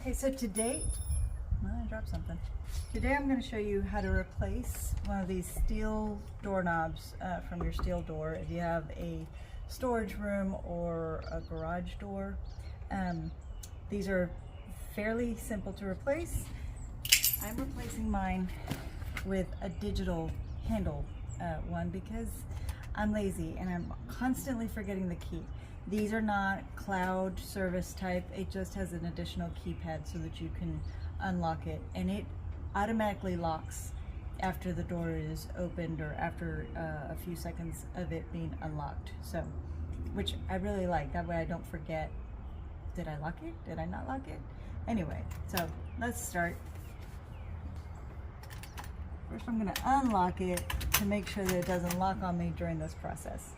Okay, so today, I dropped something. Today I'm going to show you how to replace one of these steel doorknobs from your steel door if you have a storage room or a garage door. These are fairly simple to replace. I'm replacing mine with a digital handle one because I'm lazy and I'm constantly forgetting the key. These are not cloud service type. It just has an additional keypad so that you can unlock it, and it automatically locks after the door is opened or after a few seconds of it being unlocked. So, which I really like. That way I don't forget, did I lock it? Did I not lock it? Anyway, so let's start. First I'm going to unlock it to make sure that it doesn't lock on me during this process.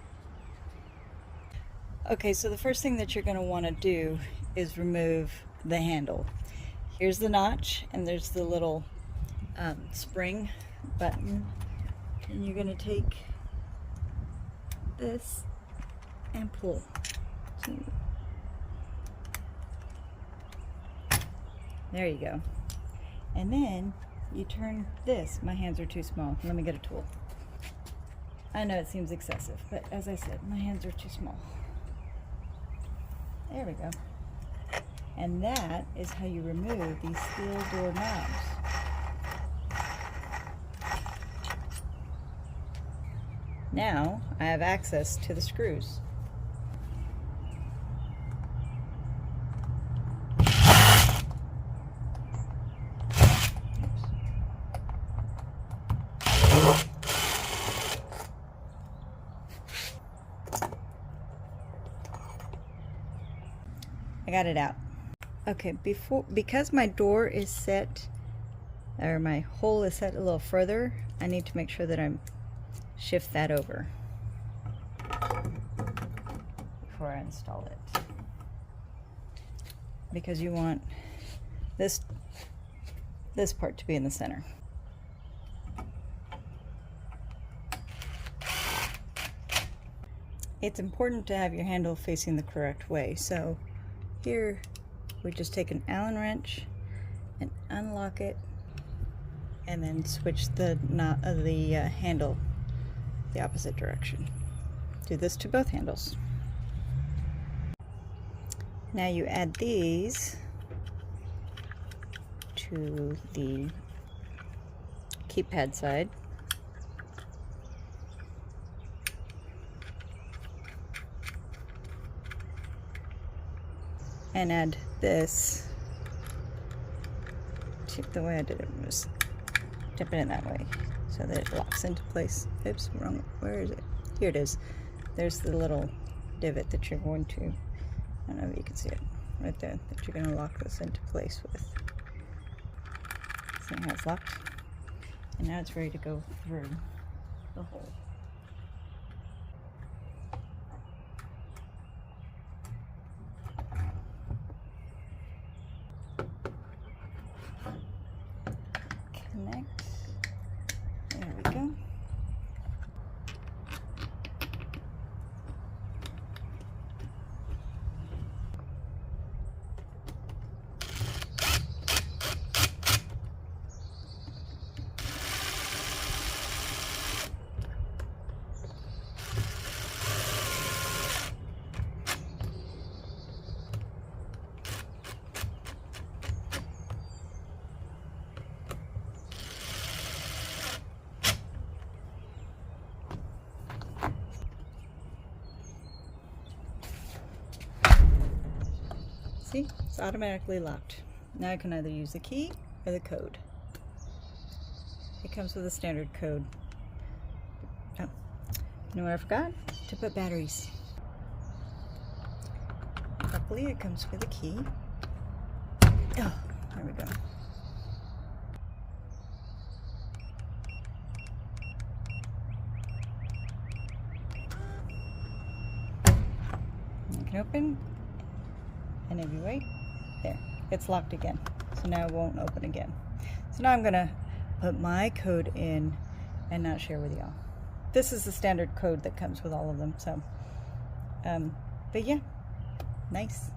Okay, so the first thing that you're going to want to do is remove the handle. Here's the notch, and there's the little spring button, and you're going to take this and pull. There you go. And then you turn this. My hands are too small. Let me get a tool. I know it seems excessive, but as I said, my hands are too small. There we go. And that is how you remove these steel door knobs. Now I have access to the screws. I got it out. Okay, because my door is set, or my hole is set a little further, I need to make sure that I shift that over before I install it. Because you want this part to be in the center. It's important to have your handle facing the correct way. So here we just take an Allen wrench and unlock it, and then switch the handle the opposite direction. Do this to both handles. Now you add these to the keypad side. And add this. The way I did it was tip it in that way so that it locks into place. Oops, wrong. Where is it? Here it is. There's the little divot that you're going to, I don't know if you can see it right there, that you're going to lock this into place with. See how it's locked? And now it's ready to go through the hole. Connect. There we go. See, it's automatically locked. Now I can either use the key or the code. It comes with a standard code. Oh, you know what I forgot? To put batteries. Luckily it comes with a key. Oh, there we go. You can open. And if you wait, there, it's locked again. So now it won't open again. So now I'm gonna put my code in and not share with y'all. This is the standard code that comes with all of them. So, but yeah, nice.